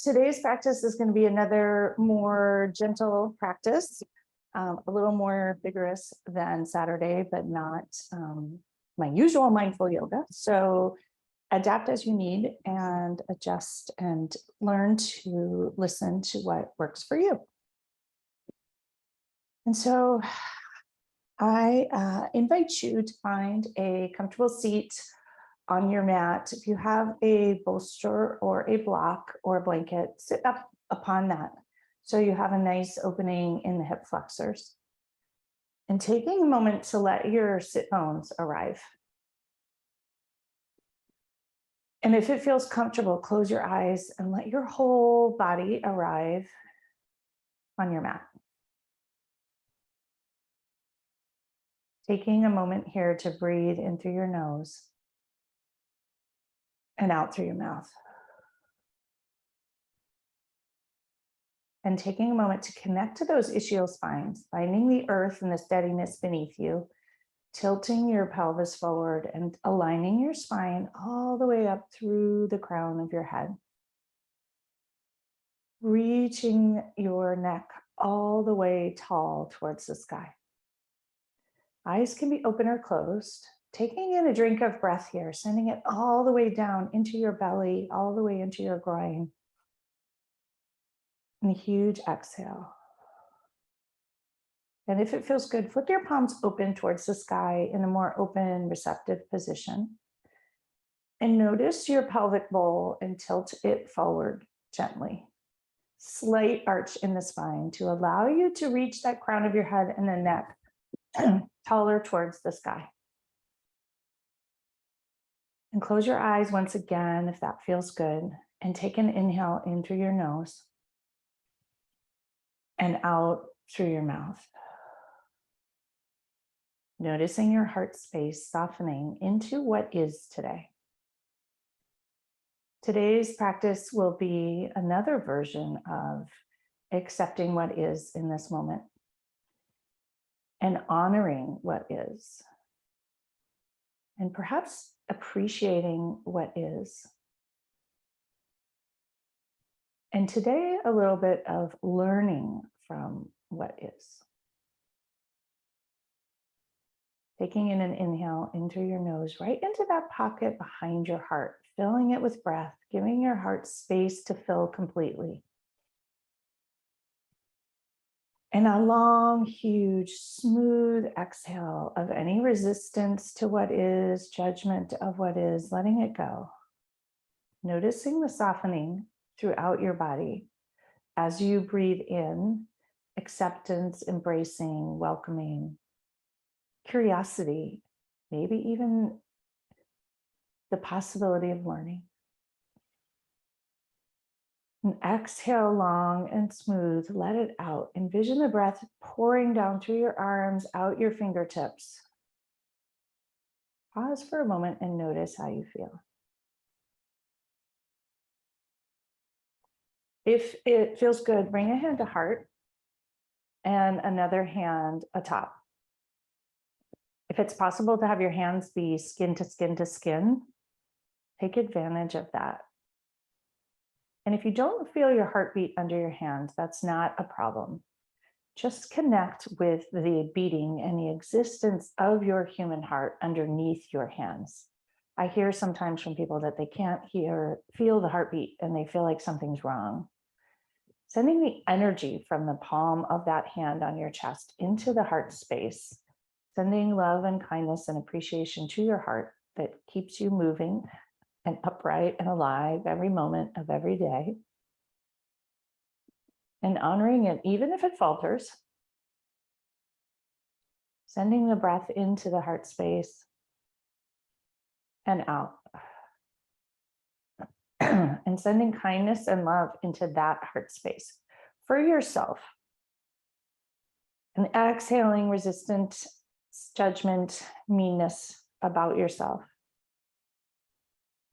Today's practice is going to be another more gentle practice, a little more vigorous than Saturday, but not my usual mindful yoga. So adapt as you need and adjust and learn to listen to what works for you. And so I invite you to find a comfortable seat on your mat. If you have a bolster or a block or a blanket, sit up upon that. So you have a nice opening in the hip flexors. And taking a moment to let your sit bones arrive. And if it feels comfortable, close your eyes and let your whole body arrive on your mat. Taking a moment here to breathe in through your nose and out through your mouth. And taking a moment to connect to those ischial spines, finding the earth and the steadiness beneath you, tilting your pelvis forward and aligning your spine all the way up through the crown of your head. Reaching your neck all the way tall towards the sky. Eyes can be open or closed. Taking in a drink of breath here, sending it all the way down into your belly, all the way into your groin. And a huge exhale. And if it feels good, flip your palms open towards the sky in a more open, receptive position. And notice your pelvic bowl and tilt it forward gently. Slight arch in the spine to allow you to reach that crown of your head and the neck taller towards the sky. And close your eyes once again if that feels good. And take an inhale in through your nose and out through your mouth. Noticing your heart space softening into what is today. Today's practice will be another version of accepting what is in this moment and honoring what is. And perhaps appreciating what is. And today, a little bit of learning from what is. Taking in an inhale into your nose, right into that pocket behind your heart, filling it with breath, giving your heart space to fill completely. And a long, huge, smooth exhale of any resistance to what is, judgment of what is, letting it go. Noticing the softening throughout your body as you breathe in, acceptance, embracing, welcoming, curiosity, maybe even the possibility of learning. And exhale long and smooth, let it out. Envision the breath pouring down through your arms, out your fingertips. Pause for a moment and notice how you feel. If it feels good, bring a hand to heart and another hand atop. If it's possible to have your hands be skin to skin to skin, take advantage of that. And if you don't feel your heartbeat under your hand, that's not a problem. Just connect with the beating and the existence of your human heart underneath your hands. I hear sometimes from people that they can't feel the heartbeat and they feel like something's wrong. Sending the energy from the palm of that hand on your chest into the heart space, sending love and kindness and appreciation to your heart that keeps you moving and upright and alive every moment of every day. And honoring it, even if it falters. Sending the breath into the heart space and out. And sending kindness and love into that heart space for yourself. And exhaling resistance, judgment, meanness about yourself.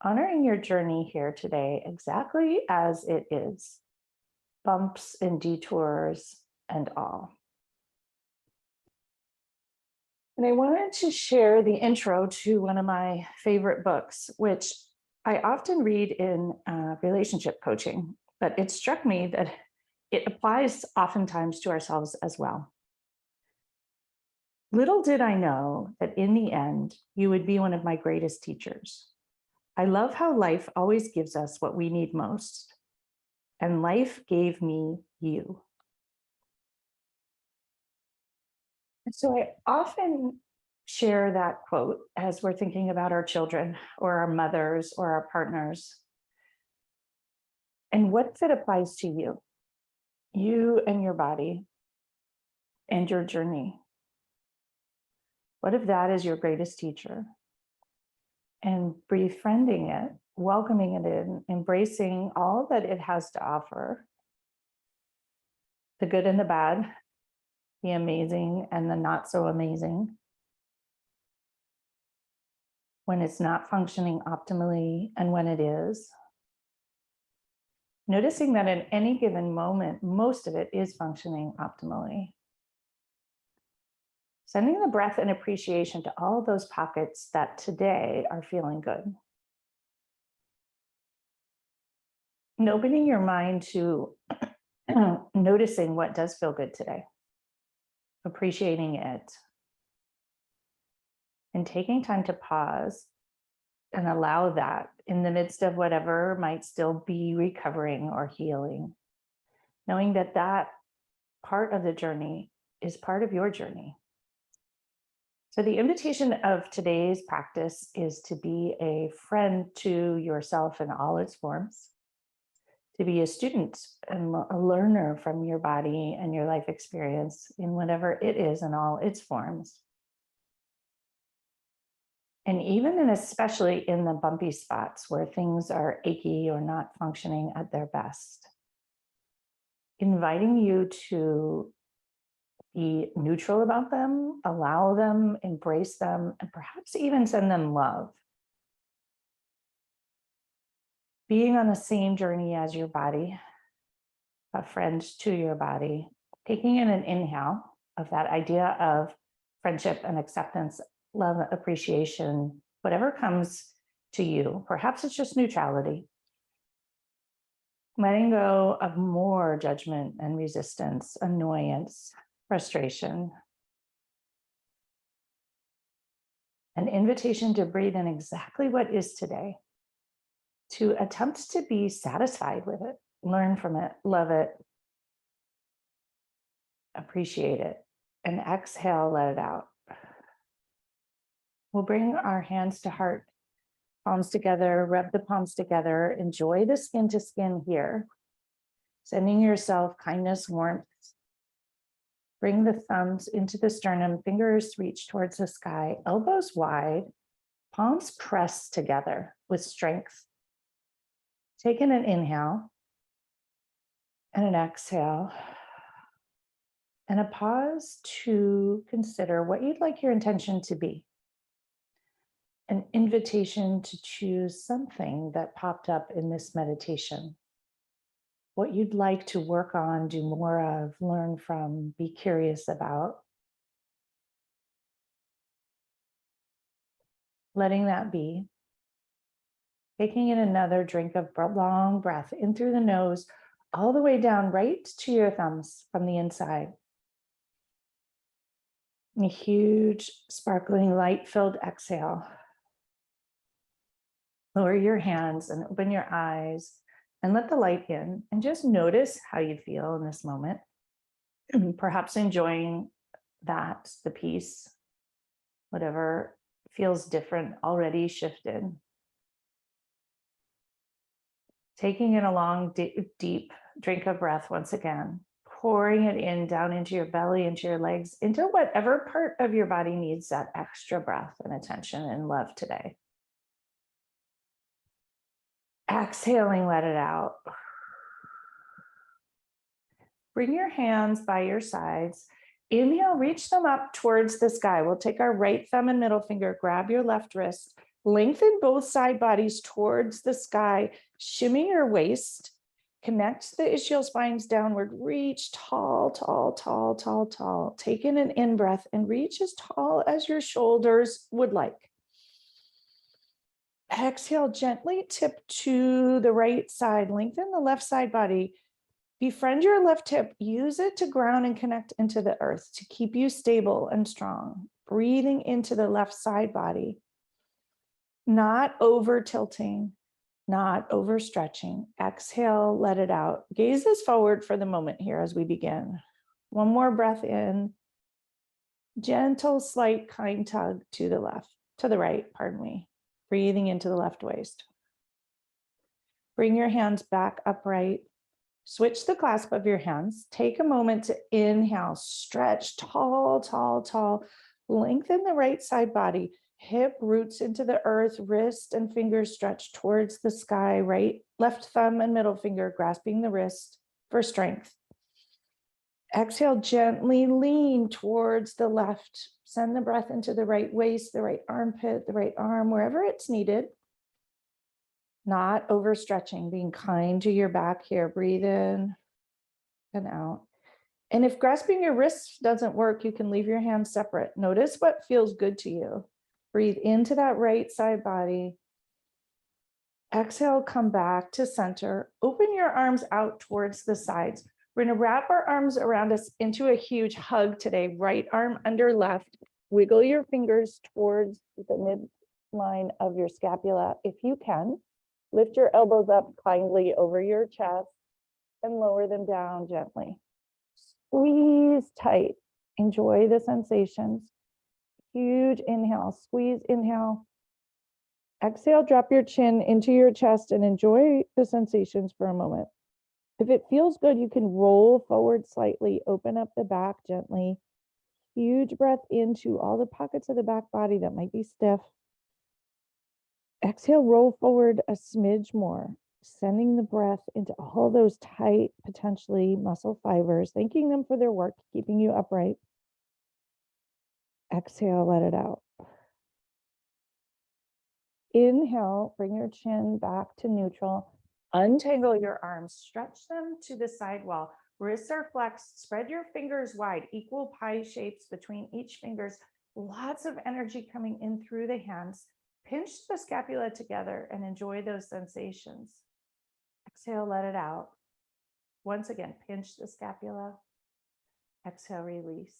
Honoring your journey here today exactly as it is. Bumps and detours and all. And I wanted to share the intro to one of my favorite books, which I often read in relationship coaching. but it struck me that it applies oftentimes to ourselves as well. Little did I know that in the end, you would be one of my greatest teachers. I love how life always gives us what we need most, and life gave me you. And so I often share that quote as we're thinking about our children or our mothers or our partners. And what if it applies to you and your body and your journey? What if that is your greatest teacher? And befriending it, welcoming it in, embracing all that it has to offer, the good and the bad, the amazing and the not so amazing, when it's not functioning optimally and when it is. Noticing that in any given moment, most of it is functioning optimally. Sending the breath and appreciation to all of those pockets that today are feeling good. And opening your mind to noticing what does feel good today, appreciating it, and taking time to pause and allow that in the midst of whatever might still be recovering or healing, knowing that that part of the journey is part of your journey. So the invitation of today's practice is to be a friend to yourself in all its forms, to be a student and a learner from your body and your life experience in whatever it is in all its forms. And even and especially in the bumpy spots where things are achy or not functioning at their best, inviting you to be neutral about them, allow them, embrace them, and perhaps even send them love. Being on the same journey as your body, a friend to your body, taking in an inhale of that idea of friendship and acceptance, love, appreciation, whatever comes to you. Perhaps it's just neutrality. Letting go of more judgment and resistance, annoyance, frustration. An invitation to breathe in exactly what is today, to attempt to be satisfied with it, learn from it, love it, appreciate it, and exhale, let it out. We'll bring our hands to heart, palms together, rub the palms together, enjoy the skin to skin here, sending yourself kindness, warmth. Bring the thumbs into the sternum, fingers reach towards the sky, elbows wide, palms press together with strength. Take in an inhale and an exhale, and a pause to consider what you'd like your intention to be. An invitation to choose something that popped up in this meditation. What you'd like to work on, do more of, learn from, be curious about. Letting that be. Taking in another drink of long breath in through the nose, all the way down right to your thumbs from the inside. A huge, sparkling, light-filled exhale. Lower your hands and open your eyes and let the light in and just notice how you feel in this moment. Perhaps enjoying that, the peace, whatever feels different, already shifted. Taking in a long, deep drink of breath once again, pouring it in down into your belly, into your legs, into whatever part of your body needs that extra breath and attention and love today. Exhaling, let it out. Bring your hands by your sides. Inhale, reach them up towards the sky. We'll take our right thumb and middle finger, grab your left wrist, lengthen both side bodies towards the sky, shimmy your waist, connect the ischial spines downward, reach tall, tall, tall, tall, tall. Take in an in-breath and reach as tall as your shoulders would like. Exhale, gently tip to the right side, lengthen the left side body. Befriend your left hip, use it to ground and connect into the earth to keep you stable and strong. Breathing into the left side body, not over tilting, not overstretching. Exhale, let it out. Gaze this forward for the moment here as we begin. One more breath in. Gentle, slight, kind tug to the left, to the right, pardon me. Breathing into the left waist. Bring your hands back upright. Switch the clasp of your hands. Take a moment to inhale, stretch tall, tall, tall. Lengthen the right side body. Hip roots into the earth, wrist and fingers stretch towards the sky. Right, left thumb and middle finger grasping the wrist for strength. Exhale, gently lean towards the left. Send the breath into the right waist, the right armpit, the right arm, wherever it's needed. Not overstretching, being kind to your back here. Breathe in and out. And if grasping your wrists doesn't work, you can leave your hands separate. Notice what feels good to you. Breathe into that right side body. Exhale, come back to center. Open your arms out towards the sides. We're going to wrap our arms around us into a huge hug today. Right arm under left. Wiggle your fingers towards the midline of your scapula if you can. Lift your elbows up kindly over your chest and lower them down gently. Squeeze tight. Enjoy the sensations. Huge inhale. Squeeze, inhale. Exhale, drop your chin into your chest and enjoy the sensations for a moment. If it feels good, you can roll forward slightly, open up the back gently. Huge breath into all the pockets of the back body that might be stiff. Exhale, roll forward a smidge more, sending the breath into all those tight, potentially muscle fibers, thanking them for their work, keeping you upright. Exhale, let it out. Inhale, bring your chin back to neutral. Untangle your arms, stretch them to the side wall. Wrists are flexed, spread your fingers wide, equal pie shapes between each fingers. Lots of energy coming in through the hands. Pinch the scapula together and enjoy those sensations. Exhale, let it out. Once again, pinch the scapula. Exhale, release.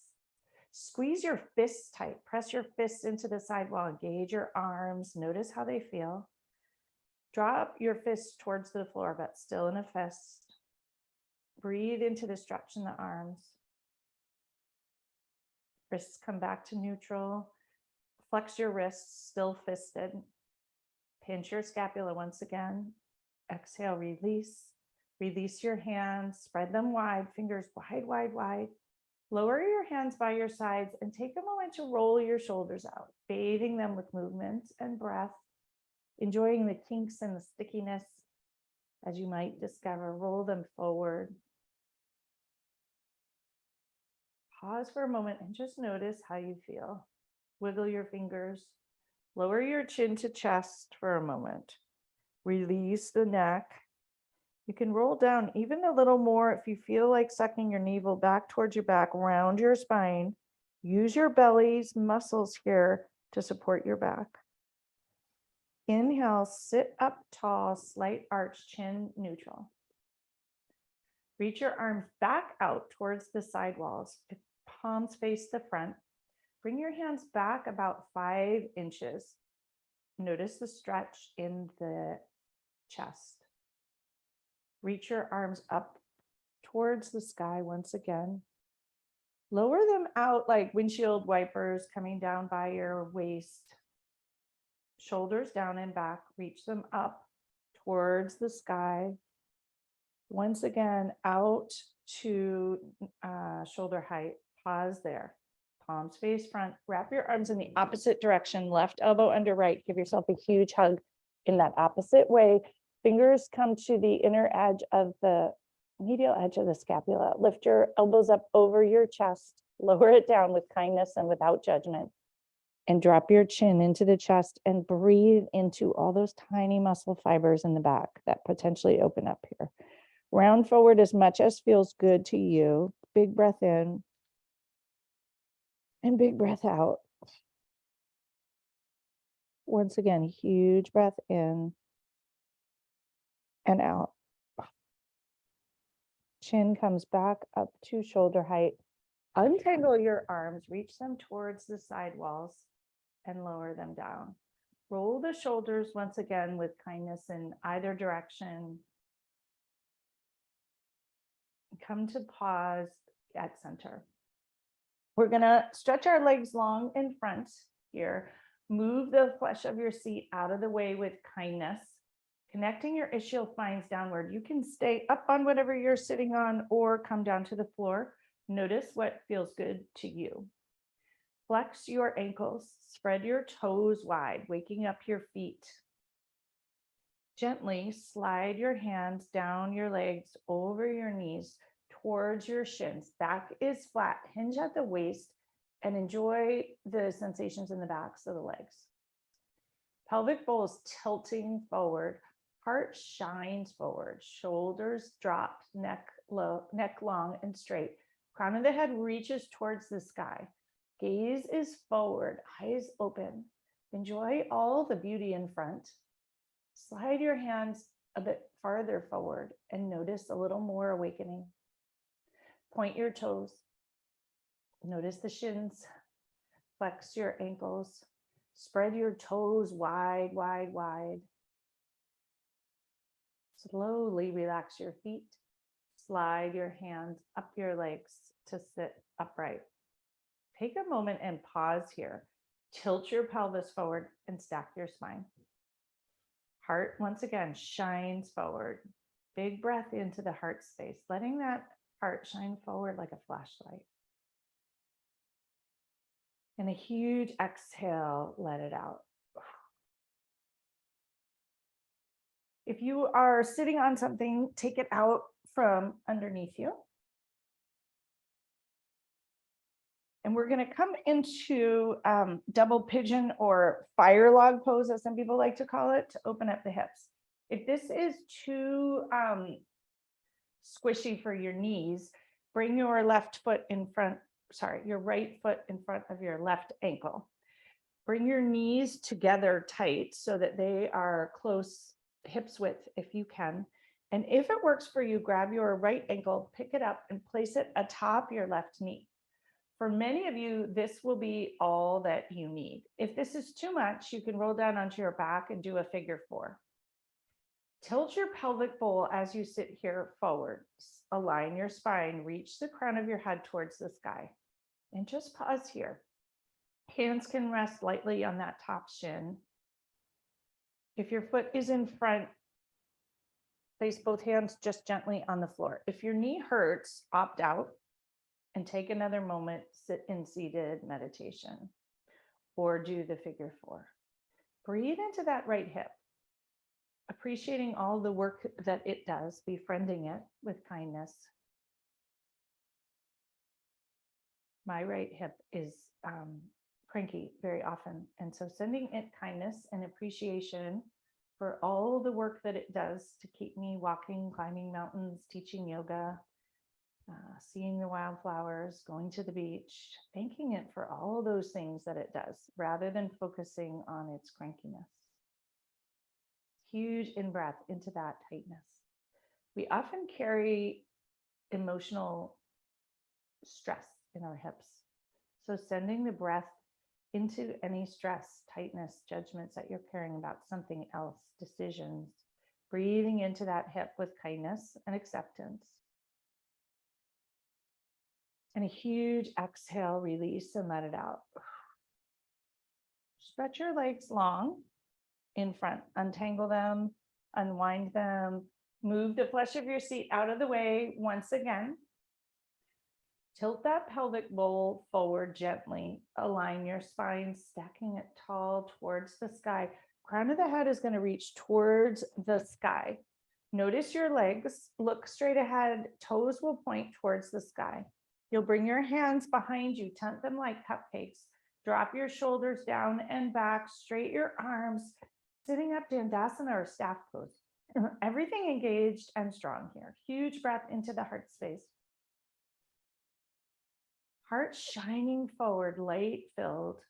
Squeeze your fists tight. Press your fists into the sidewall. Engage your arms. Notice how they feel. Drop your fists towards the floor, but still in a fist. Breathe into the stretch in the arms. Wrists come back to neutral. Flex your wrists, still fisted. Pinch your scapula once again. Exhale, release. Release your hands. Spread them wide. Fingers wide, wide, wide. Lower your hands by your sides and take a moment to roll your shoulders out, bathing them with movement and breath, enjoying the kinks and the stickiness as you might discover. Roll them forward. Pause for a moment and just notice how you feel. Wiggle your fingers. Lower your chin to chest for a moment. Release the neck. You can roll down even a little more if you feel like sucking your navel back towards your back, round your spine. Use your belly's muscles here to support your back. Inhale, sit up tall, slight arch, chin neutral. Reach your arms back out towards the side walls. Palms face the front. Bring your hands back about 5 inches. Notice the stretch in the chest. Reach your arms up towards the sky once again. Lower them out like windshield wipers coming down by your waist. Shoulders down and back. Reach them up towards the sky. Once again, out to shoulder height. Pause there. Palms face front. Wrap your arms in the opposite direction. Left elbow under right. Give yourself a huge hug in that opposite way. Fingers come to the inner edge of the medial edge of the scapula. Lift your elbows up over your chest. Lower it down with kindness and without judgment. And drop your chin into the chest and breathe into all those tiny muscle fibers in the back that potentially open up here. Round forward as much as feels good to you. Big breath in and big breath out. Once again, huge breath in and out. Chin comes back up to shoulder height. Untangle your arms, reach them towards the side walls and lower them down. Roll the shoulders once again with kindness in either direction. Come to pause at center. We're gonna stretch our legs long in front here. Move the flesh of your seat out of the way with kindness. Connecting your ischial spines downward. You can stay up on whatever you're sitting on or come down to the floor. Notice what feels good to you. Flex your ankles, spread your toes wide, waking up your feet. Gently slide your hands down your legs, over your knees, towards your shins. Back is flat, hinge at the waist, and enjoy the sensations in the backs of the legs. Pelvic bowl is tilting forward, heart shines forward, shoulders dropped, neck low, neck long and straight. Crown of the head reaches towards the sky. Gaze is forward, eyes open. Enjoy all the beauty in front. Slide your hands a bit farther forward and notice a little more awakening. Point your toes. Notice the shins. Flex your ankles. Spread your toes wide, wide, wide. Slowly relax your feet. Slide your hands up your legs to sit upright. Take a moment and pause here. Tilt your pelvis forward and stack your spine. Heart, once again, shines forward. Big breath into the heart space, letting that heart shine forward like a flashlight. And a huge exhale, let it out. If you are sitting on something, take it out from underneath you. And we're going to come into double pigeon or fire log pose, as some people like to call it, to open up the hips. If this is too squishy for your knees, bring your left foot in front, your right foot in front of your left ankle. Bring your knees together tight so that they are close hips width if you can. And if it works for you, grab your right ankle, pick it up and place it atop your left knee. For many of you, this will be all that you need. If this is too much, you can roll down onto your back and do a figure 4. Tilt your pelvic bowl as you sit here forward. Align your spine, reach the crown of your head towards the sky. And just pause here. Hands can rest lightly on that top shin. If your foot is in front, place both hands just gently on the floor. If your knee hurts, opt out and take another moment, sit in seated meditation or do the figure 4. Breathe into that right hip, appreciating all the work that it does, befriending it with kindness. My right hip is cranky very often. And so sending it kindness and appreciation for all the work that it does to keep me walking, climbing mountains, teaching yoga, seeing the wildflowers, going to the beach, thanking it for all of those things that it does, rather than focusing on its crankiness. Huge in-breath into that tightness. We often carry emotional stress in our hips. So sending the breath into any stress, tightness, judgments that you're carrying about something else, decisions, breathing into that hip with kindness and acceptance. And a huge exhale, release and let it out. Stretch your legs long in front, untangle them, unwind them, move the flesh of your seat out of the way once again. Tilt that pelvic bowl forward gently. Align your spine, stacking it tall towards the sky. Crown of the head is going to reach towards the sky. Notice your legs, look straight ahead, toes will point towards the sky. You'll bring your hands behind you, tent them like cupcakes. Drop your shoulders down and back, straight your arms, sitting up Dandasana or staff pose. Everything engaged and strong here. Huge breath into the heart space. Heart shining forward, light filled.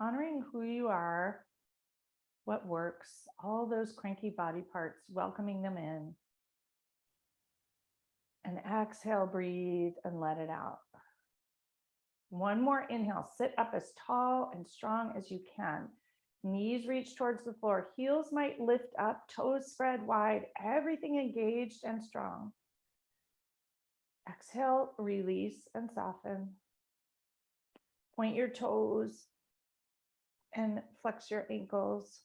honoring who you are, what works, all those cranky body parts, welcoming them in. And exhale, breathe, and let it out. One more inhale, sit up as tall and strong as you can. Knees reach towards the floor, heels might lift up, toes spread wide, everything engaged and strong. Exhale, release and soften. Point your toes and flex your ankles.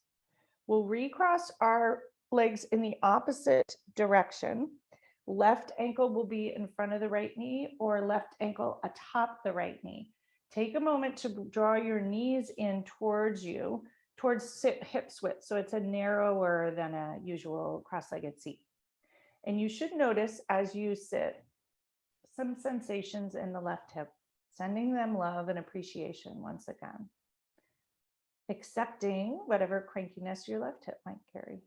We'll recross our legs in the opposite direction. Left ankle will be in front of the right knee or left ankle atop the right knee. Take a moment to draw your knees in towards you, towards hip width. So it's a narrower than a usual cross-legged seat. And you should notice as you sit, some sensations in the left hip, sending them love and appreciation once again. Accepting whatever crankiness your left hip might carry.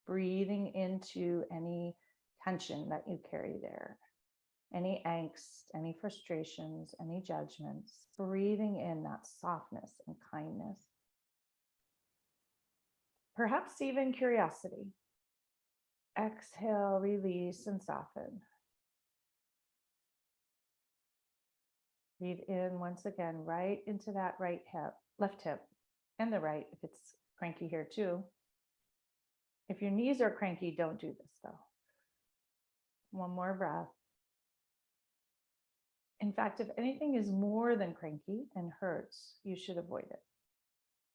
Breathing into any tension that you carry there, any angst, any frustrations, any judgments, breathing in that softness and kindness. Perhaps even curiosity. Exhale, release, and soften. Breathe in once again, right into that right hip, left hip, and the right if it's cranky here too. If your knees are cranky, don't do this though. One more breath. In fact, if anything is more than cranky and hurts, you should avoid it.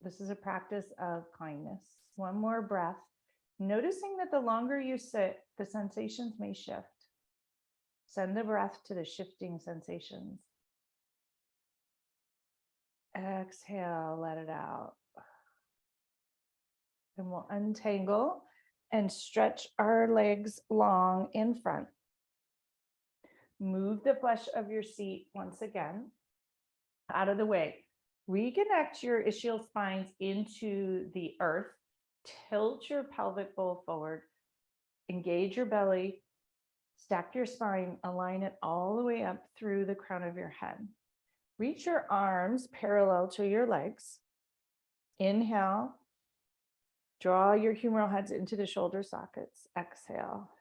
This is a practice of kindness. One more breath. Noticing that the longer you sit, the sensations may shift. Send the breath to the shifting sensations. Exhale, let it out. And we'll untangle and stretch our legs long in front. Move the flesh of your seat once again out of the way. Reconnect your ischial spines into the earth. Tilt your pelvic bowl forward. Engage your belly. Stack your spine. Align it all the way up through the crown of your head. Reach your arms parallel to your legs. Inhale. Draw your humeral heads into the shoulder sockets. Exhale.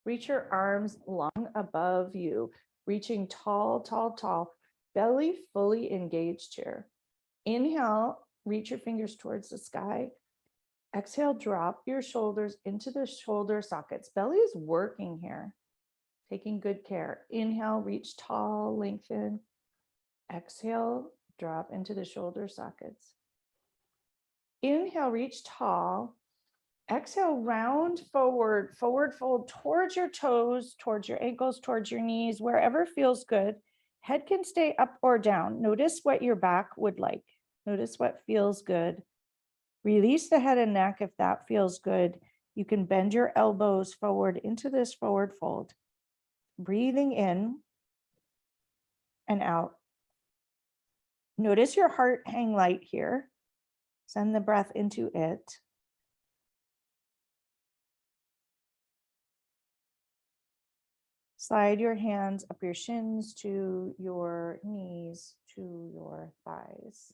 Reach your arms long above you, reaching tall, tall, tall. Belly fully engaged here. Inhale, reach your fingers towards the sky. Exhale, drop your shoulders into the shoulder sockets. Belly is working here, taking good care. Inhale, reach tall, lengthen. Exhale, drop into the shoulder sockets. Inhale, reach tall. Exhale, round forward, forward fold towards your toes, towards your ankles, towards your knees, wherever feels good. Head can stay up or down. Notice what your back would like. Notice what feels good. Release the head and neck if that feels good. You can bend your elbows forward into this forward fold. Breathing in and out. Notice your heart hang light here. Send the breath into it. Slide your hands up your shins to your knees, to your thighs.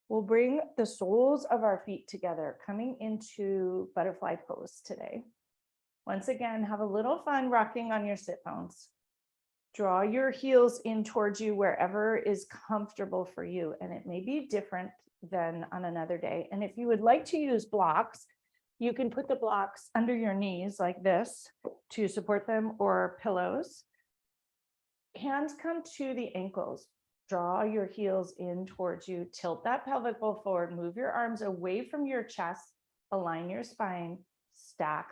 We'll bring the soles of our feet together, coming into butterfly pose today. Once again, have a little fun rocking on your sit bones. Draw your heels in towards you wherever is comfortable for you, and it may be different than on another day. And if you would like to use blocks, you can put the blocks under your knees like this to support them, or pillows. Hands come to the ankles. Draw your heels in towards you. Tilt that pelvic bowl forward. Move your arms away from your chest. Align your spine. Stack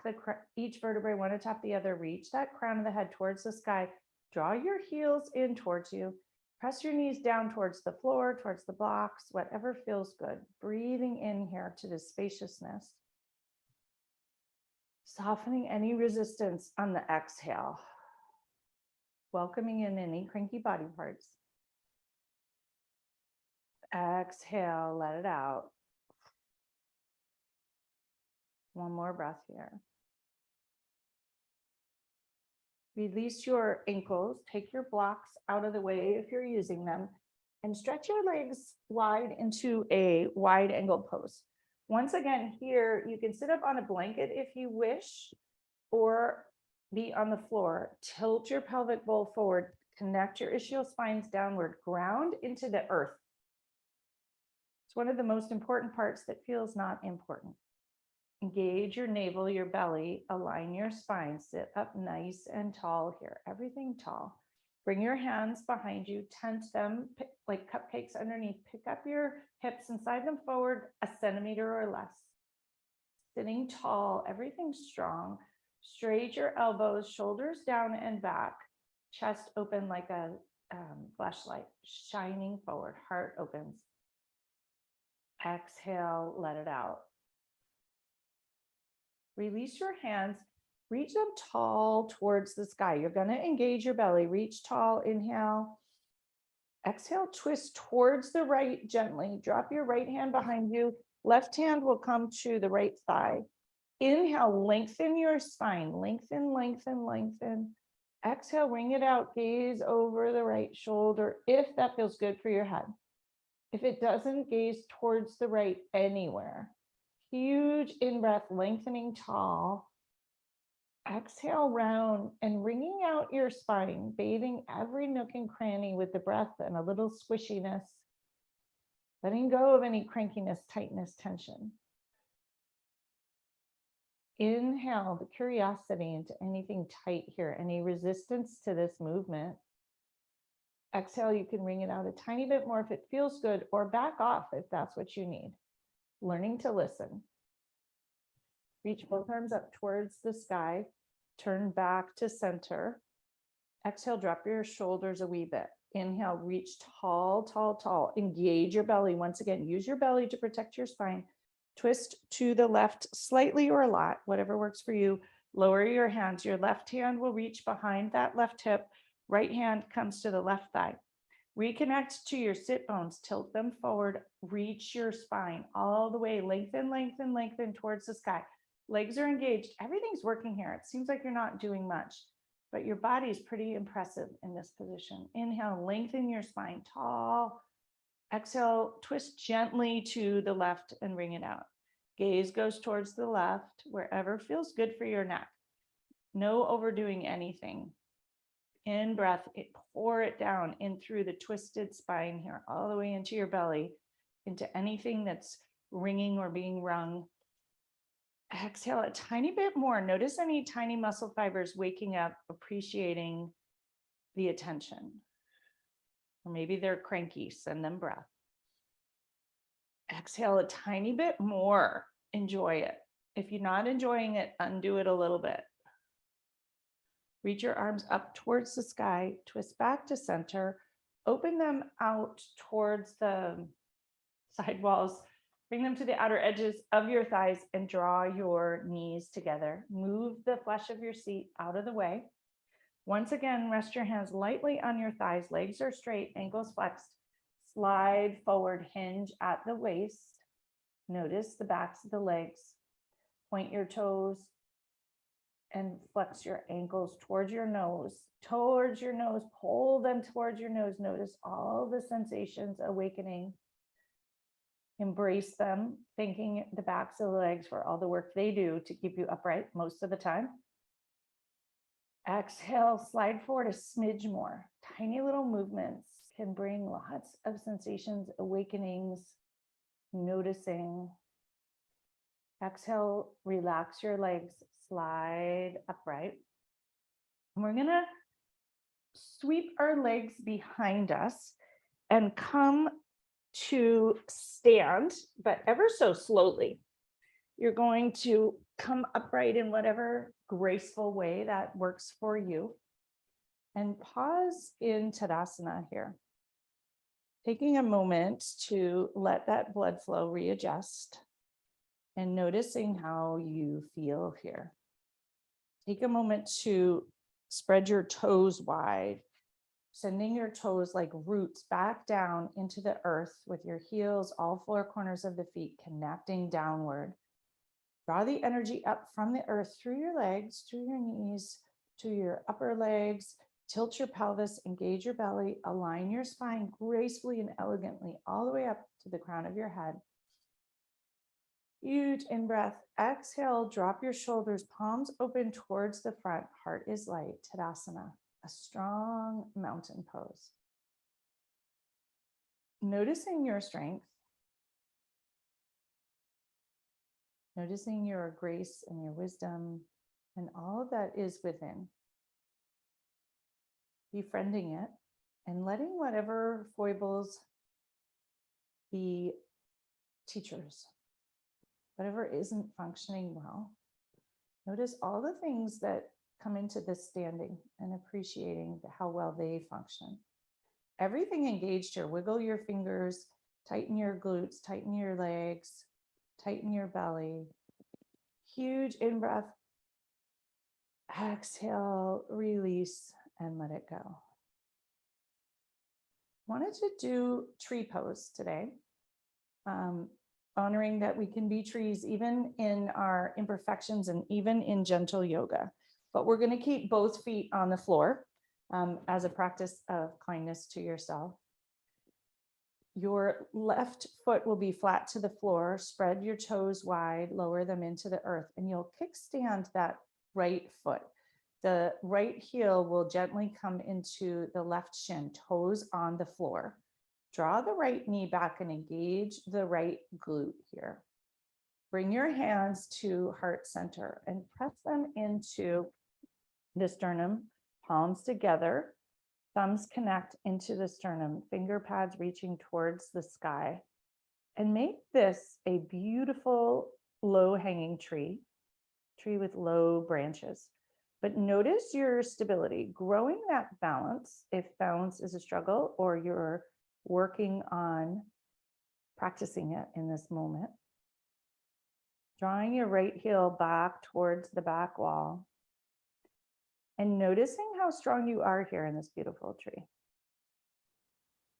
each vertebrae one atop the other. Reach that crown of the head towards the sky. Draw your heels in towards you. Press your knees down towards the floor, towards the blocks, whatever feels good. Breathing in here to the spaciousness. Softening any resistance on the exhale. Welcoming in any cranky body parts. Exhale, let it out. One more breath here. Release your ankles. Take your blocks out of the way if you're using them. and stretch your legs wide into a wide angle pose. Once again, here, you can sit up on a blanket if you wish, or be on the floor. Tilt your pelvic bowl forward, connect your ischial spines downward, ground into the earth. It's one of the most important parts that feels not important. Engage your navel, your belly, align your spine, sit up nice and tall here, everything tall. Bring your hands behind you, tent them like cupcakes underneath. Pick up your hips and slide them forward a centimeter or less. Sitting tall, everything strong. Straight your elbows, shoulders down and back. Chest open like a flashlight, shining forward, heart opens. Exhale, let it out. Release your hands. Reach them tall towards the sky. You're going to engage your belly. Reach tall. Inhale. Exhale, twist towards the right gently. Drop your right hand behind you. Left hand will come to the right thigh. Inhale, lengthen your spine. Lengthen, lengthen, lengthen. Exhale, ring it out. Gaze over the right shoulder if that feels good for your head. If it doesn't, gaze towards the right anywhere. Huge in-breath, lengthening tall. Exhale, round and wringing out your spine, bathing every nook and cranny with the breath and a little squishiness. Letting go of any crankiness, tightness, tension. Inhale the curiosity into anything tight here, any resistance to this movement. Exhale, you can wring it out a tiny bit more if it feels good, or back off if that's what you need. Learning to listen. Reach both arms up towards the sky. Turn back to center. Exhale, drop your shoulders a wee bit. Inhale, reach tall, tall, tall. Engage your belly. Once again, use your belly to protect your spine. Twist to the left slightly or a lot, whatever works for you. Lower your hands. Your left hand will reach behind that left hip. Right hand comes to the left thigh. Reconnect to your sit bones. Tilt them forward. Reach your spine all the way. Lengthen, lengthen, lengthen towards the sky. Legs are engaged. Everything's working here. It seems like you're not doing much, but your body is pretty impressive in this position. Inhale, lengthen your spine tall. Exhale, twist gently to the left and wring it out. Gaze goes towards the left, wherever feels good for your neck. No overdoing anything. In breath, pour it down in through the twisted spine here, all the way into your belly, into anything that's wringing or being wrung. Exhale a tiny bit more. Notice any tiny muscle fibers waking up, appreciating the attention. Or maybe they're cranky, send them breath. Exhale a tiny bit more. Enjoy it. If you're not enjoying it, undo it a little bit. Reach your arms up towards the sky, twist back to center, open them out towards the side walls, bring them to the outer edges of your thighs and draw your knees together. Move the flesh of your seat out of the way. Once again, rest your hands lightly on your thighs, legs are straight, ankles flexed. Slide forward, hinge at the waist. Notice the backs of the legs. Point your toes and flex your ankles towards your nose, pull them towards your nose. Notice all the sensations awakening. Embrace them, thanking the backs of the legs for all the work they do to keep you upright most of the time. Exhale, slide forward a smidge more. Tiny little movements can bring lots of sensations, awakenings, noticing. Exhale, relax your legs, slide upright. And we're gonna sweep our legs behind us and come to stand, but ever so slowly. You're going to come upright in whatever graceful way that works for you. And pause in Tadasana here. Taking a moment to let that blood flow readjust and noticing how you feel here. Take a moment to spread your toes wide, sending your toes like roots back down into the earth with your heels, all four corners of the feet connecting downward. Draw the energy up from the earth through your legs, through your knees, to your upper legs, Tilt your pelvis, engage your belly, align your spine gracefully and elegantly all the way up to the crown of your head. Huge in-breath. Exhale, drop your shoulders, palms open towards the front. Heart is light. Tadasana, a strong mountain pose. Noticing your strength. Noticing your grace and your wisdom and all that is within. Befriending it and letting whatever foibles be teachers. Whatever isn't functioning well. Notice all the things that come into this standing and appreciating how well they function. Everything engaged here. Wiggle your fingers, tighten your glutes, tighten your legs, tighten your belly. Huge in-breath. Exhale, release, and let it go. Wanted to do tree pose today. Honoring that we can be trees even in our imperfections and even in gentle yoga. But we're going to keep both feet on the floor as a practice of kindness to yourself. Your left foot will be flat to the floor. Spread your toes wide, lower them into the earth, and you'll kickstand that right foot. The right heel will gently come into the left shin, toes on the floor. Draw the right knee back and engage the right glute here. Bring your hands to heart center and press them into the sternum, palms together, thumbs connect into the sternum, finger pads reaching towards the sky. And make this a beautiful low-hanging tree with low branches. But notice your stability, growing that balance, if balance is a struggle or you're working on practicing it in this moment. Drawing your right heel back towards the back wall and noticing how strong you are here in this beautiful tree.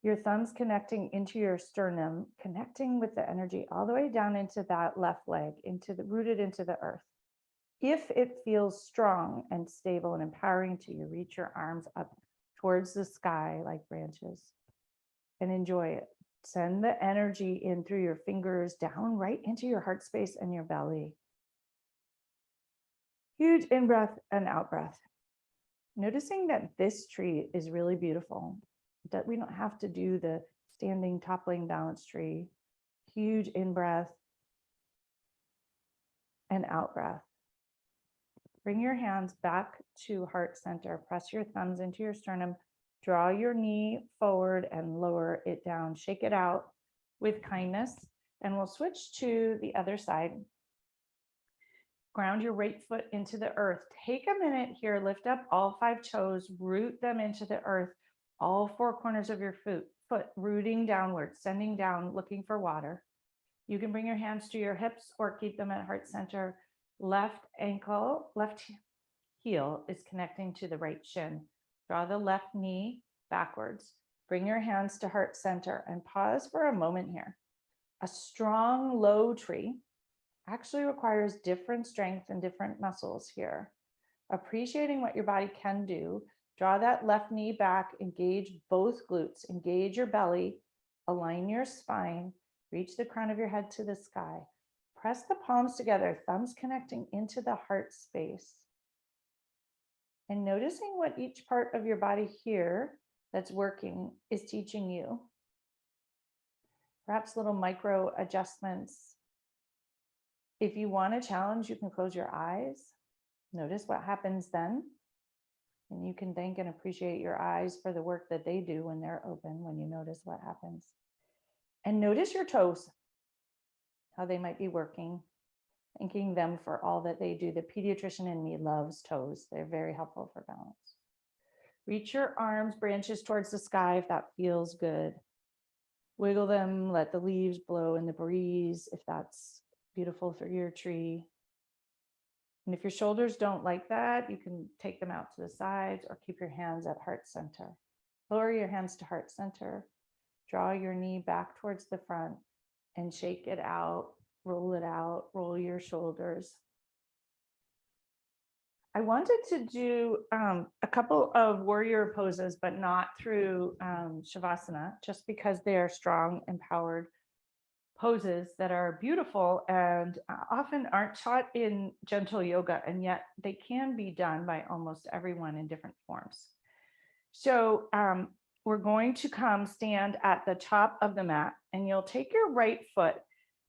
Your thumbs connecting into your sternum, connecting with the energy all the way down into that left leg, rooted into the earth. If it feels strong and stable and empowering to you, reach your arms up towards the sky like branches. And enjoy it. Send the energy in through your fingers down right into your heart space and your belly. Huge in-breath and out-breath. Noticing that this tree is really beautiful, that we don't have to do the standing, toppling balance tree. Huge in-breath and out-breath. Bring your hands back to heart center. Press your thumbs into your sternum. Draw your knee forward and lower it down. Shake it out with kindness. And we'll switch to the other side. Ground your right foot into the earth. Take a minute here. Lift up all 5 toes. Root them into the earth. All 4 corners of your foot rooting downward, sending down, looking for water. You can bring your hands to your hips or keep them at heart center. Left ankle, left heel is connecting to the right shin. Draw the left knee backwards. Bring your hands to heart center and pause for a moment here. A strong low tree actually requires different strength and different muscles here. Appreciating what your body can do. Draw that left knee back, engage both glutes, engage your belly, align your spine, reach the crown of your head to the sky. Press the palms together, thumbs connecting into the heart space. And noticing what each part of your body here that's working is teaching you. Perhaps little micro adjustments. If you want a challenge, you can close your eyes. Notice what happens then. And you can thank and appreciate your eyes for the work that they do when they're open, when you notice what happens. And notice your toes, how they might be working. Thanking them for all that they do. The pediatrician in me loves toes. They're very helpful for balance. Reach your arms, branches towards the sky if that feels good. Wiggle them, let the leaves blow in the breeze if that's beautiful for your tree. And if your shoulders don't like that, you can take them out to the sides or keep your hands at heart center. Lower your hands to heart center. Draw your knee back towards the front and shake it out. Roll it out, roll your shoulders. I wanted to do a couple of warrior poses, but not through Shavasana, just because they are strong, empowered poses that are beautiful and often aren't taught in gentle yoga, and yet they can be done by almost everyone in different forms. So we're going to come stand at the top of the mat, and you'll take your right foot,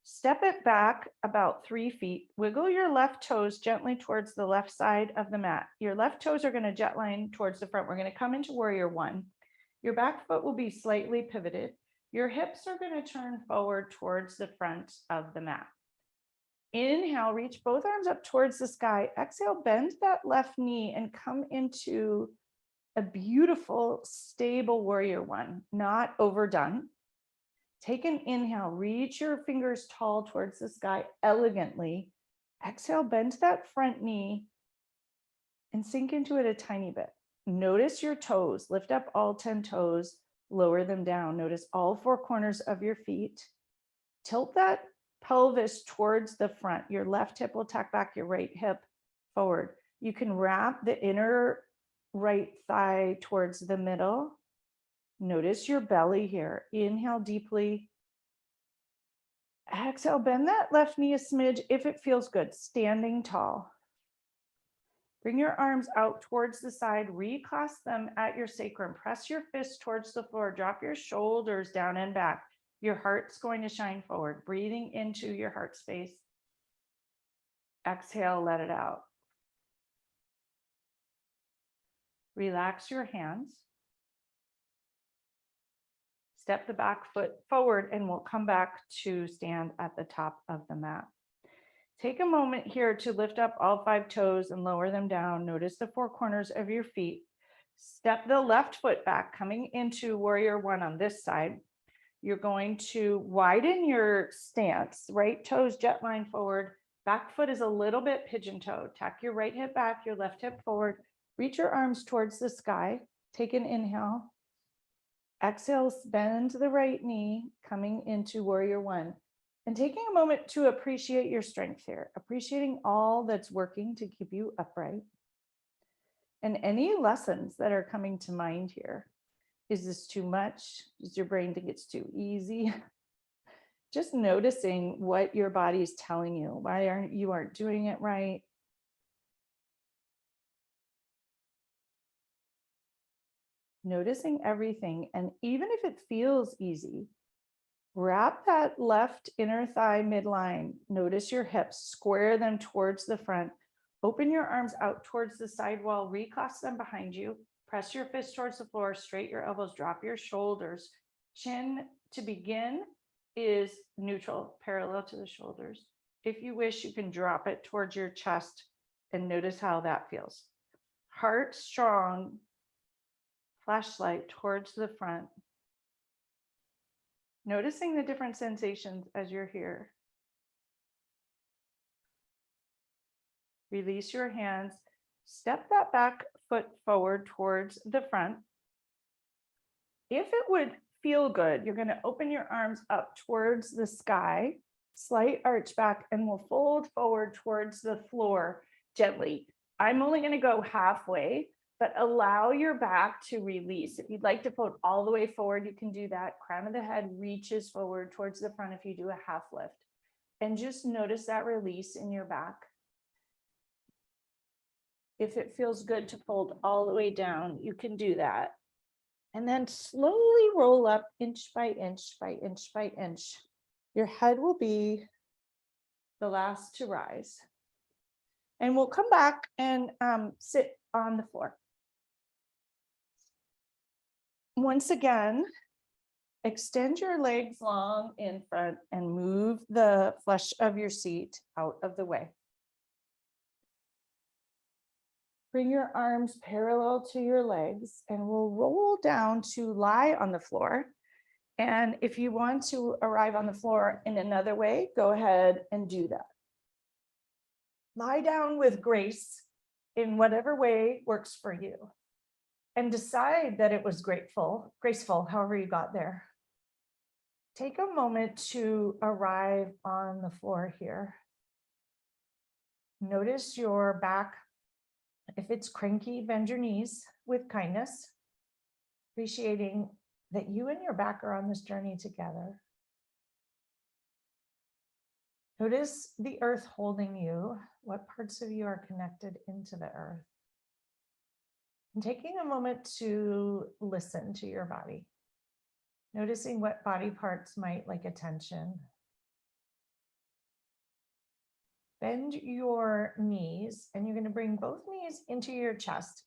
step it back about 3 feet, wiggle your left toes gently towards the left side of the mat. Your left toes are going to jet line towards the front. We're going to come into warrior one. Your back foot will be slightly pivoted. Your hips are going to turn forward towards the front of the mat. Inhale, reach both arms up towards the sky. Exhale, bend that left knee and come into a beautiful, stable warrior one, not overdone. Take an inhale, reach your fingers tall towards the sky elegantly. Exhale, bend that front knee and sink into it a tiny bit. Notice your toes, lift up all 10 toes, lower them down. Notice all 4 corners of your feet. Tilt that pelvis towards the front. Your left hip will tuck back, your right hip forward. You can wrap the inner right thigh towards the middle. Notice your belly here. Inhale deeply. Exhale, bend that left knee a smidge if it feels good, standing tall. Bring your arms out towards the side, reclasp them at your sacrum. Press your fists towards the floor, drop your shoulders down and back. Your heart's going to shine forward, breathing into your heart space. Exhale, let it out. Relax your hands. Step the back foot forward and we'll come back to stand at the top of the mat. Take a moment here to lift up all 5 toes and lower them down. Notice the 4 corners of your feet. Step the left foot back, coming into warrior one on this side. You're going to widen your stance. Right toes jet line forward. Back foot is a little bit pigeon-toed. Tack your right hip back, your left hip forward. Reach your arms towards the sky. Take an inhale. Exhale, bend the right knee, coming into warrior one. And taking a moment to appreciate your strength here, appreciating all that's working to keep you upright. And any lessons that are coming to mind here. Is this too much? Does your brain think it's too easy? Just noticing what your body is telling you, why you aren't doing it right. Noticing everything, and even if it feels easy, wrap that left inner thigh midline. Notice your hips, square them towards the front. Open your arms out towards the side wall, reclasp them behind you. Press your fists towards the floor, straight your elbows, drop your shoulders. Chin to begin is neutral, parallel to the shoulders. If you wish, you can drop it towards your chest and notice how that feels. Heart strong, flashlight towards the front. Noticing the different sensations as you're here. Release your hands. Step that back foot forward towards the front. If it would feel good, you're going to open your arms up towards the sky, slight arch back, and we'll fold forward towards the floor gently. I'm only going to go halfway, but allow your back to release. If you'd like to fold all the way forward, you can do that. Crown of the head reaches forward towards the front if you do a half lift. And just notice that release in your back. If it feels good to fold all the way down, you can do that. And then slowly roll up inch by inch by inch by inch. Your head will be the last to rise. And we'll come back and sit on the floor. Once again, extend your legs long in front and move the flesh of your seat out of the way. Bring your arms parallel to your legs and we'll roll down to lie on the floor. And if you want to arrive on the floor in another way, go ahead and do that. Lie down with grace in whatever way works for you. And decide that it was graceful, however you got there. Take a moment to arrive on the floor here. Notice your back If it's cranky, bend your knees with kindness, appreciating that you and your back are on this journey together. Notice the earth holding you. What parts of you are connected into the earth? And taking a moment to listen to your body, noticing what body parts might like attention. Bend your knees, and you're going to bring both knees into your chest,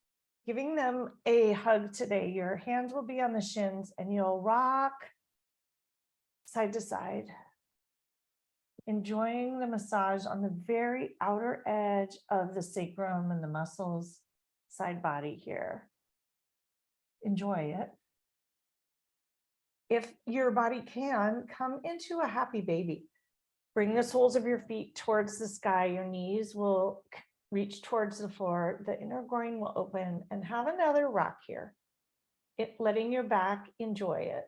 giving them a hug today. Your hands will be on the shins, and you'll rock side to side, enjoying the massage on the very outer edge of the sacrum and the muscles, side body here. Enjoy it. If your body can, come into a happy baby. Bring the soles of your feet towards the sky. Your knees will reach towards the floor. The inner groin will open, and have another rock here. Letting your back enjoy it.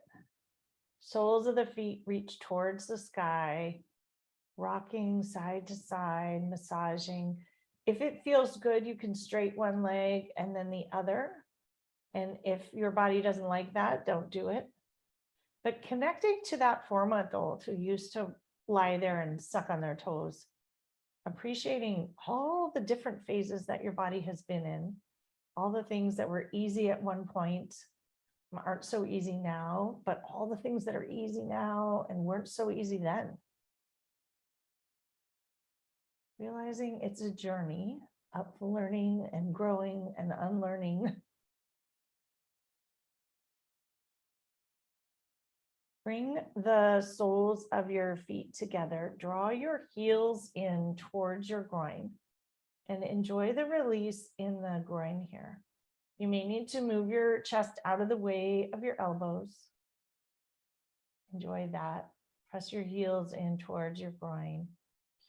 Soles of the feet reach towards the sky, rocking side to side, massaging. If it feels good, you can straighten one leg and then the other. And if your body doesn't like that, don't do it. But connecting to that 4-month-old who used to lie there and suck on their toes, appreciating all the different phases that your body has been in, all the things that were easy at one point aren't so easy now, but all the things that are easy now and weren't so easy then. Realizing it's a journey of learning and growing and unlearning. Bring the soles of your feet together. Draw your heels in towards your groin and enjoy the release in the groin here. You may need to move your chest out of the way of your elbows. Enjoy that. Press your heels in towards your groin.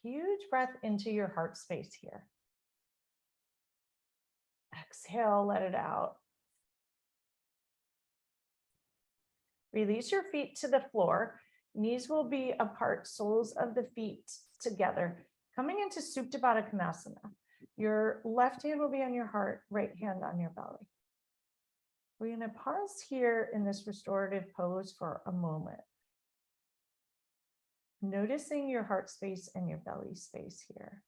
Huge breath into your heart space here. Exhale, let it out. Release your feet to the floor. Knees will be apart, soles of the feet together. Coming into Supta Baddha Konasana. Your left hand will be on your heart, right hand on your belly. We're going to pause here in this restorative pose for a moment. Noticing your heart space and your belly space here.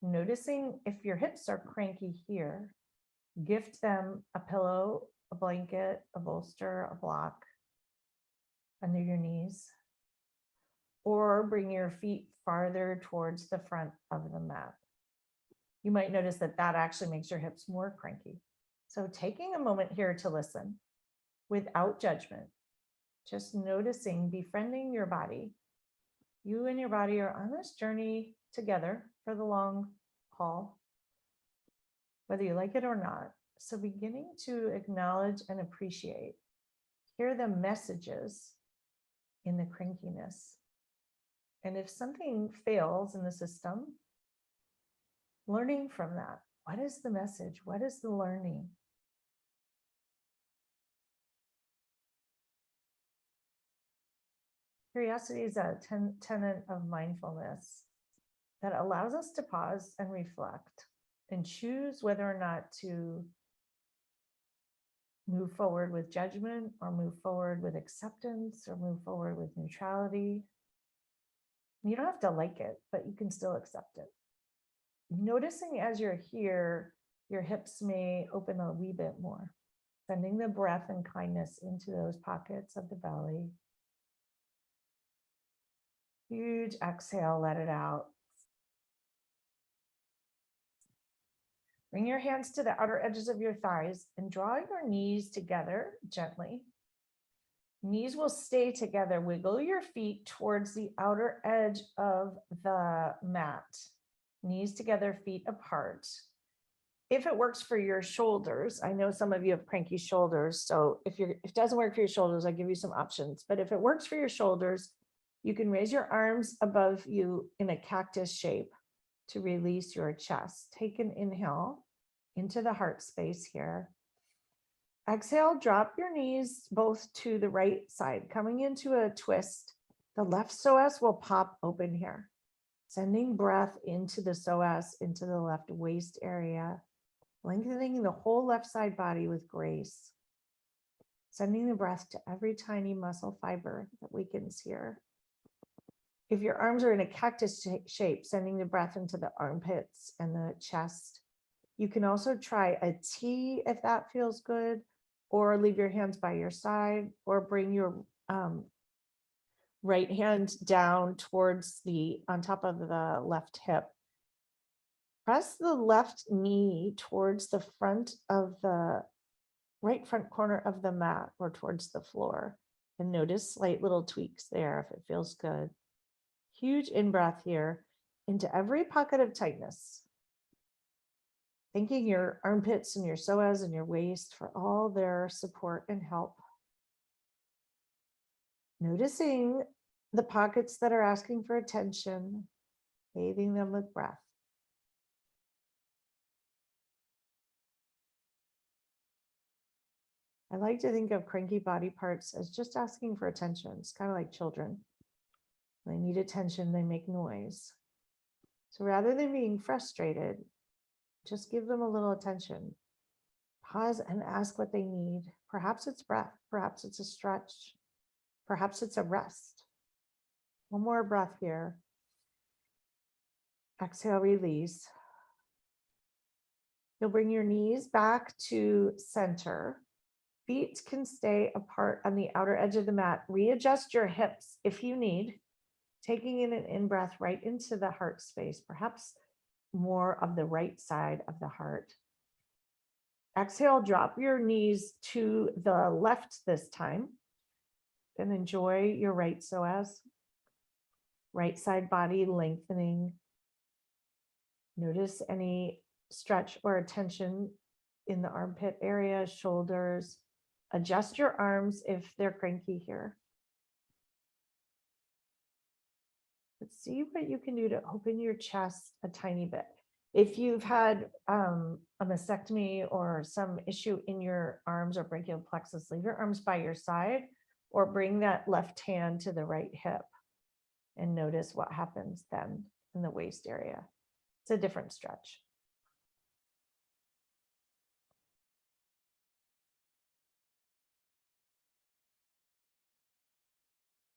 Noticing if your hips are cranky here, gift them a pillow, a blanket, a bolster, a block under your knees, or bring your feet farther towards the front of the mat. You might notice that that actually makes your hips more cranky. So taking a moment here to listen without judgment, just noticing, befriending your body. You and your body are on this journey together for the long haul, whether you like it or not. So beginning to acknowledge and appreciate, hear the messages in the crankiness. And if something fails in the system, learning from that. What is the message? What is the learning? Curiosity is a tenet of mindfulness that allows us to pause and reflect and choose whether or not to move forward with judgment or move forward with acceptance or move forward with neutrality. You don't have to like it, but you can still accept it. Noticing as you're here, your hips may open a wee bit more, sending the breath and kindness into those pockets of the belly. Huge exhale, let it out. Bring your hands to the outer edges of your thighs and draw your knees together gently. Knees will stay together. Wiggle your feet towards the outer edge of the mat. Knees together, feet apart. If it works for your shoulders, I know some of you have cranky shoulders. So if it doesn't work for your shoulders, I'll give you some options. But if it works for your shoulders, you can raise your arms above you in a cactus shape to release your chest. Take an inhale into the heart space here. Exhale, drop your knees both to the right side, coming into a twist. The left psoas will pop open here, sending breath into the psoas, into the left waist area. Lengthening the whole left side body with grace. Sending the breath to every tiny muscle fiber that weakens here. If your arms are in a cactus shape, sending the breath into the armpits and the chest. You can also try a T if that feels good, or leave your hands by your side, or bring your right hand down towards on top of the left hip. Press the left knee towards the front of the right front corner of the mat or towards the floor, and notice slight little tweaks there if it feels good. Huge in-breath here into every pocket of tightness. Thanking your armpits and your psoas and your waist for all their support and help. Noticing the pockets that are asking for attention, bathing them with breath. I like to think of cranky body parts as just asking for attention. It's kind of like children. They need attention, they make noise. So rather than being frustrated, just give them a little attention. Pause and ask what they need. Perhaps it's breath, perhaps it's a stretch, perhaps it's a rest. One more breath here. Exhale, release. You'll bring your knees back to center. Feet can stay apart on the outer edge of the mat. Readjust your hips if you need, taking in an in-breath right into the heart space, perhaps more of the right side of the heart. Exhale, drop your knees to the left this time, and enjoy your right psoas. Right side body lengthening. Notice any stretch or tension in the armpit area, shoulders. Adjust your arms if they're cranky here. But see what you can do to open your chest a tiny bit. If you've had a mastectomy or some issue in your arms or brachial plexus, leave your arms by your side or bring that left hand to the right hip and notice what happens then in the waist area. It's a different stretch.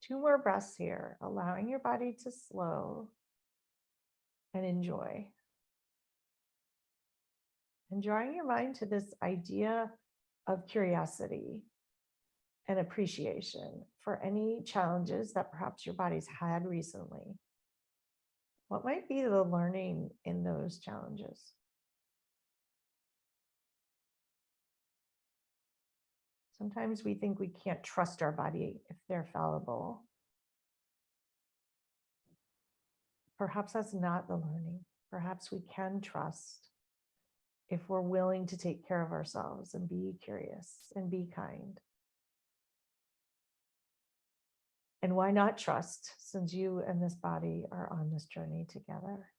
Two more breaths here, allowing your body to slow and enjoy. And drawing your mind to this idea of curiosity and appreciation for any challenges that perhaps your body's had recently. What might be the learning in those challenges? Sometimes we think we can't trust our body if they're fallible. Perhaps that's not the learning. Perhaps we can trust if we're willing to take care of ourselves and be curious and be kind. And why not trust, since you and this body are on this journey together?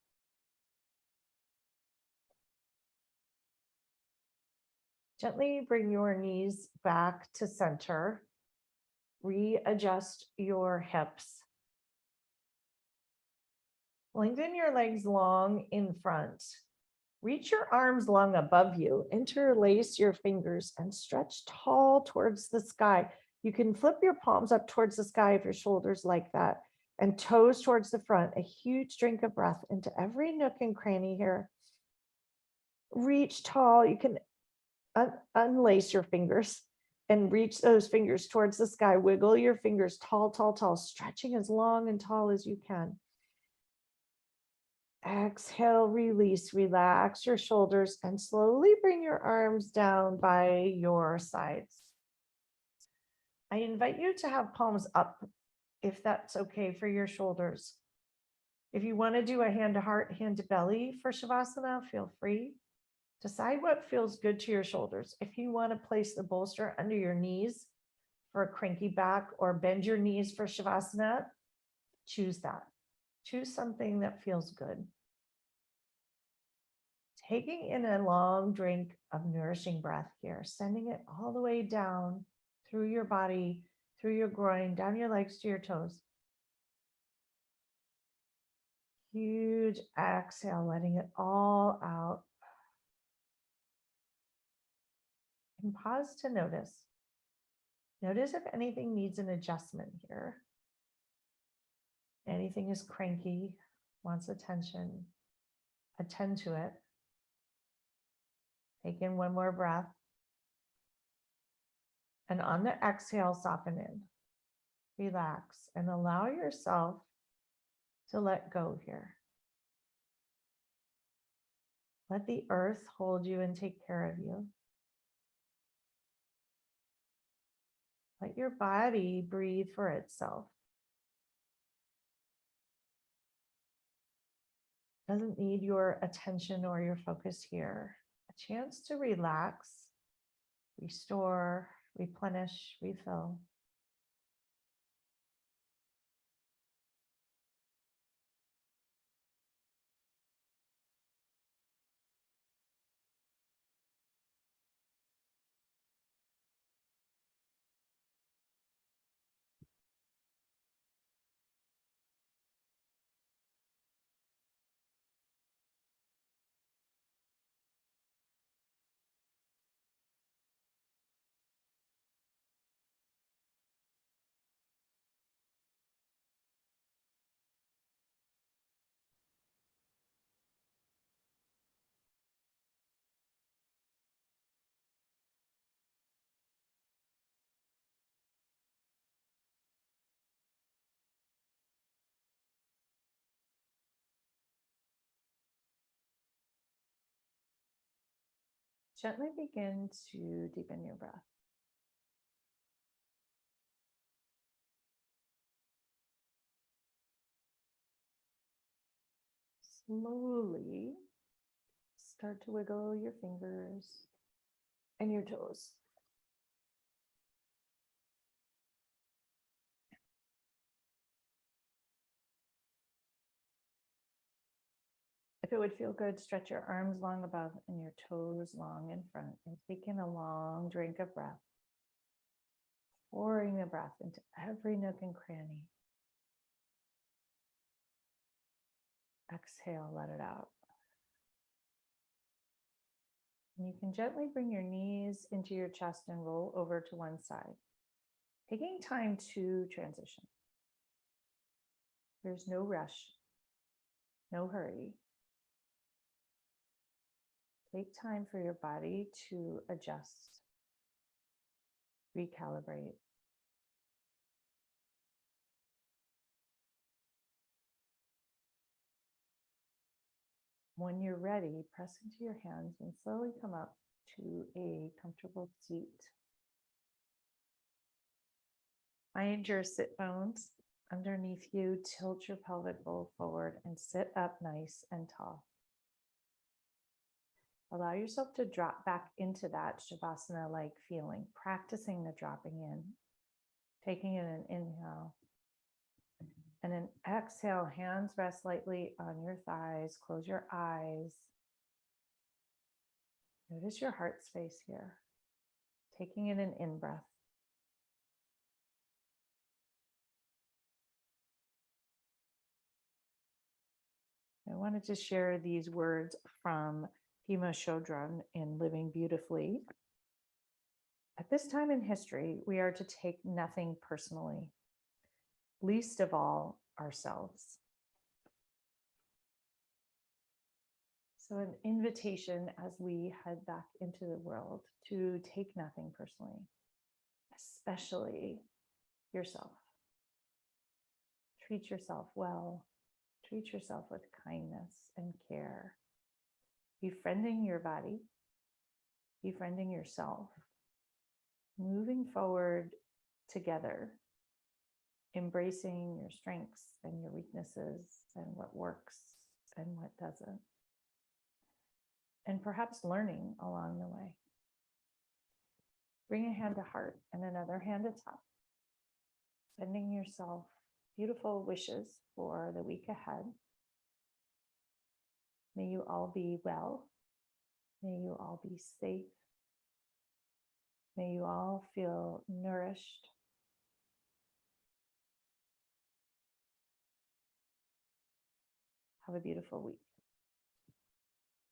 Gently bring your knees back to center. Readjust your hips. Lengthen your legs long in front. Reach your arms long above you. Interlace your fingers and stretch tall towards the sky. You can flip your palms up towards the sky if your shoulders like that, and toes towards the front. A huge drink of breath into every nook and cranny here. Reach tall. You can unlace your fingers and reach those fingers towards the sky. Wiggle your fingers tall, tall, tall, stretching as long and tall as you can. Exhale, release, relax your shoulders, and slowly bring your arms down by your sides. I invite you to have palms up if that's okay for your shoulders. If you want to do a hand to heart, hand to belly for Shavasana, feel free. Decide what feels good to your shoulders. If you want to place the bolster under your knees for a cranky back or bend your knees for Shavasana, choose that. Choose something that feels good. Taking in a long drink of nourishing breath here, sending it all the way down through your body, through your groin, down your legs to your toes. Huge exhale, letting it all out. And pause to notice. Notice if anything needs an adjustment here. Anything is cranky, wants attention, attend to it. Take in one more breath. And on the exhale, soften in, relax, and allow yourself to let go here. Let the earth hold you and take care of you. Let your body breathe for itself. Doesn't need your attention or your focus here. A chance to relax, restore, replenish, refill. Gently begin to deepen your breath. Slowly start to wiggle your fingers and your toes. If it would feel good, stretch your arms long above and your toes long in front, and take in a long drink of breath, pouring the breath into every nook and cranny. Exhale, let it out. And you can gently bring your knees into your chest and roll over to one side, taking time to transition. There's no rush, no hurry. Take time for your body to adjust, recalibrate. When you're ready, press into your hands and slowly come up to a comfortable seat. Find your sit bones underneath you, tilt your pelvic bowl forward and sit up nice and tall. Allow yourself to drop back into that Shavasana-like feeling, practicing the dropping in, taking in an inhale. And an exhale, hands rest lightly on your thighs, close your eyes. Notice your heart space here, taking in an in-breath. I wanted to share these words from Pema Chodron in Living Beautifully. At this time in history, we are to take nothing personally, least of all ourselves. So an invitation as we head back into the world to take nothing personally, especially yourself. Treat yourself well, treat yourself with kindness and care. Befriending your body, befriending yourself, moving forward together, embracing your strengths and your weaknesses and what works and what doesn't, and perhaps learning along the way. Bring a hand to heart and another hand to top, sending yourself beautiful wishes for the week ahead. May you all be well. May you all be safe. May you all feel nourished. Have a beautiful week.